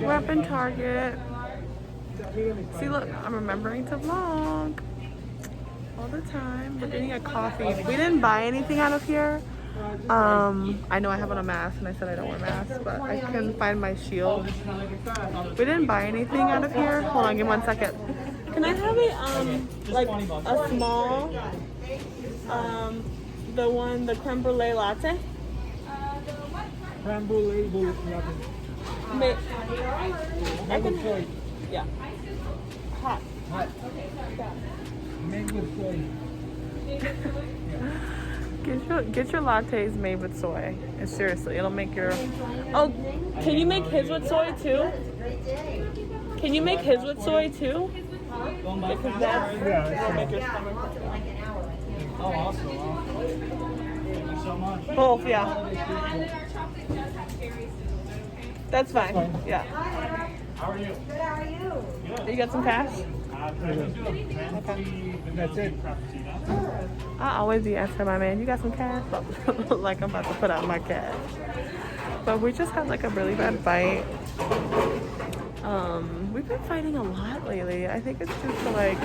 We're up in Target. See, look, I'm remembering to vlog all the time. We're getting a coffee. We didn't buy anything out of here. I know I have on a mask and I said I don't wear masks, but I couldn't find my shield. We didn't buy anything out of here. Hold on, give me 1 second. Can I have a like a small the creme brulee latte? Creme brulee latte. I can, yeah. Hot. Hot. Made with soy. Get your lattes made with soy. And seriously, it'll make your. Oh, can you make his with soy too? Can you make his with soy too? Because that'll make your stomach hurt. Oh, awesome. Thank you so much. Both, yeah. That's fine. Yeah. How are you? Good, how are you? Good. You got some cash? That's it. I always be asking my man, you got some cash? Like I'm about to put out my cash. But we just had like a really bad fight. We've been fighting a lot lately. I think it's due to like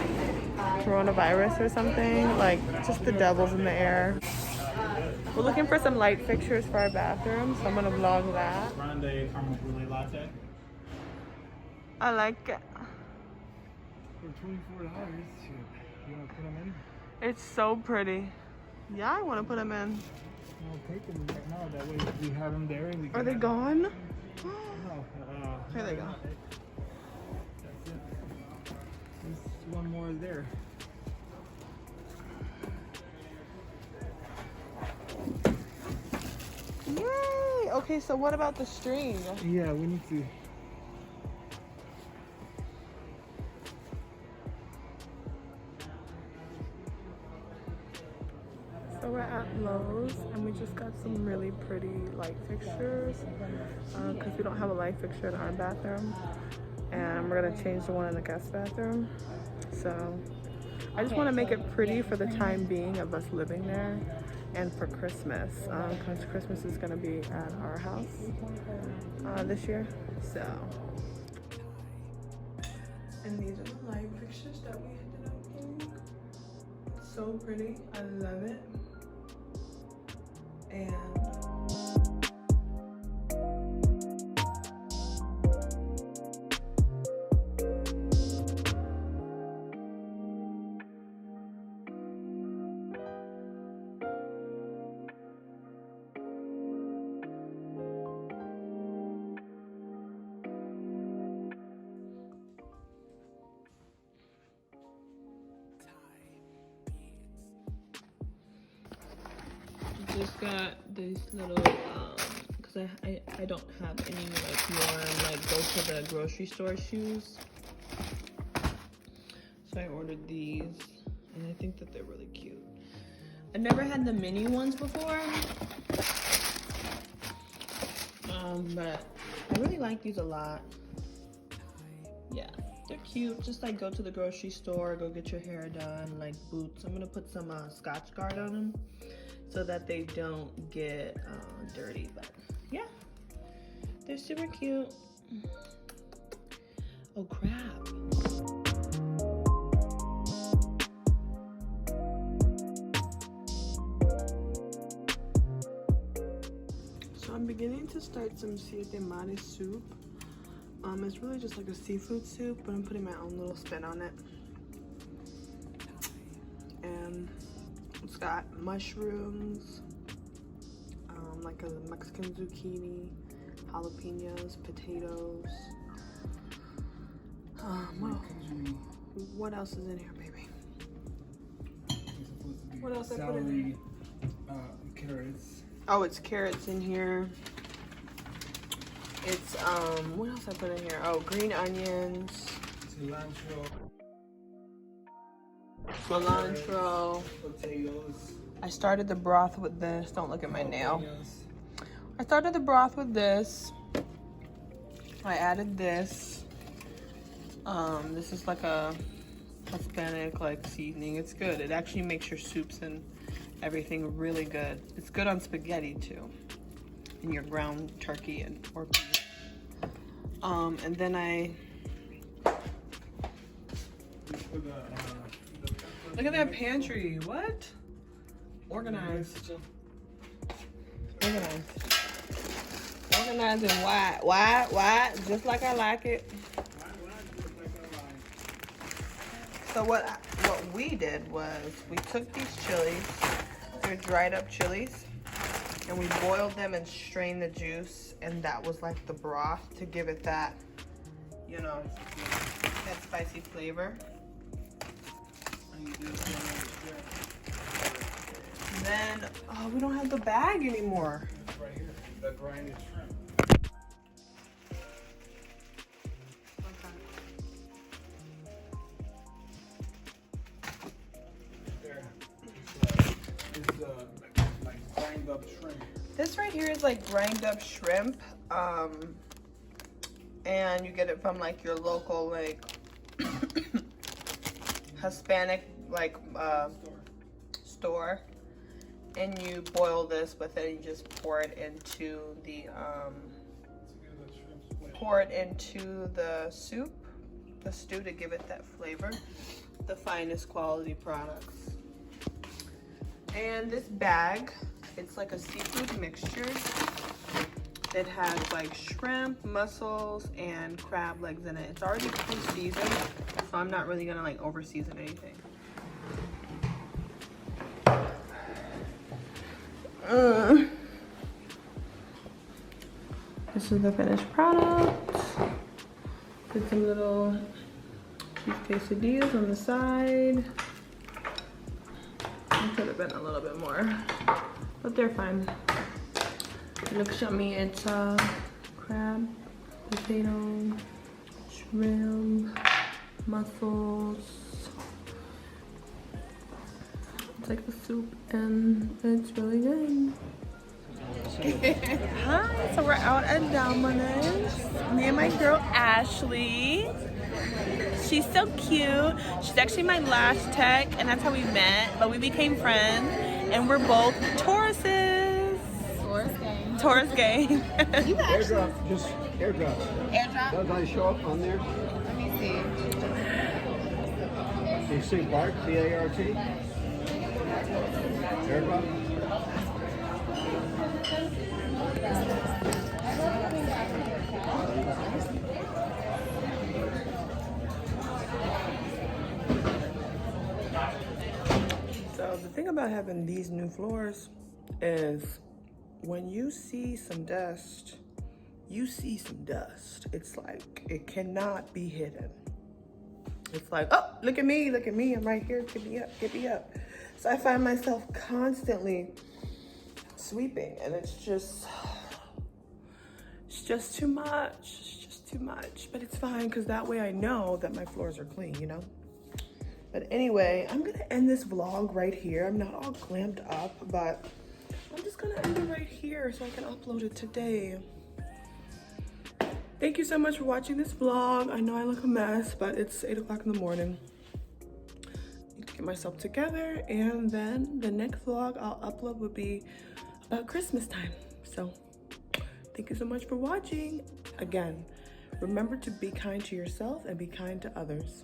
coronavirus or something. Like just the devil's in the air. We're looking for some light fixtures for our bathroom, so I'm gonna vlog that. Grande caramel brulee latte. I like it. For $24, you want to put them in? It's so pretty. Yeah, I want to put them in. I'll take them right now. That way we have them there. And we can Are they gone? No, Here they go. That's it. There's one more there. Yay! Okay, so what about the string? Yeah, we need to. So we're at Lowe's and we just got some really pretty light fixtures because we don't have a light fixture in our bathroom, and we're gonna change the one in the guest bathroom. So I just want to make it pretty for the time being of us living there and for Christmas, because Christmas is gonna be at our house this year. So, and these are the light fixtures that we ended up getting. So pretty, I love it. And just got these little because I don't have any like warm like go to the grocery store shoes, so I ordered these and I think that they're really cute. I never had the mini ones before, but I really like these a lot. Yeah, they're cute. Just like go to the grocery store, go get your hair done, like boots. I'm gonna put some Scotch Guard on them so that they don't get dirty. But yeah, they're super cute. Oh crap. So I'm beginning to start some siete mares soup. It's really just like a seafood soup, but I'm putting my own little spin on it. And it's got mushrooms, like a Mexican zucchini, jalapenos, potatoes. What else is in here, baby? What else I put in here? Carrots. Oh, it's carrots in here. It's what else I put in here? Oh, green onions, cilantro, Potatoes. I started the broth with this. Don't look at my nail. I started the broth with this. I added this. This is like a Hispanic like seasoning. It's good. It actually makes your soups and everything really good. It's good on spaghetti too, and your ground turkey and or beef. And then I look at that pantry. What? Organized. Organized. Organized and wide, just like I like it. So what we did was we took these chilies, they're dried up chilies, and we boiled them and strained the juice, and that was like the broth to give it that, you know, that spicy flavor. And then, oh, we don't have the bag anymore. It's right here, the grinded shrimp. Like grind up shrimp. This right here is like grind up shrimp, and you get it from like your local like Hispanic like store, and you boil this with it. You just pour it into the soup, the stew, to give it that flavor. The finest quality products. And this bag, it's like a seafood mixture. It has like shrimp, mussels, and crab legs in it. It's already pre-seasoned, so I'm not really gonna like over-season anything. This is the finished product. Did some little cheese quesadillas on the side. It could have been a little bit more, but they're fine. It looks yummy. It's crab, potato, shrimp, mussels. It's like a soup, and it's really good. Hi, so we're out at Domino's. Me and my girl Ashley. She's so cute. She's actually my last tech, and that's how we met, but we became friends, and we're both Tauruses. Taurus gang. Taurus gang. You airdrop, just airdrop. Airdrop? Does I show up on there? Let me see. Do you see BART, B-A-R-T? Airdrop? So the thing about having these new floors is when you see some dust, you see some dust. It's like, it cannot be hidden. It's like, oh, look at me, I'm right here, get me up. So I find myself constantly sweeping, and it's just too much, but it's fine, because that way I know that my floors are clean, you know? But anyway, I'm gonna end this vlog right here. I'm not all glammed up, but I'm just gonna end it right here so I can upload it today. Thank you so much for watching this vlog. I know I look a mess, but it's 8 o'clock in the morning. I need to get myself together, and then the next vlog I'll upload will be about Christmas time. So thank you so much for watching. Again, remember to be kind to yourself and be kind to others.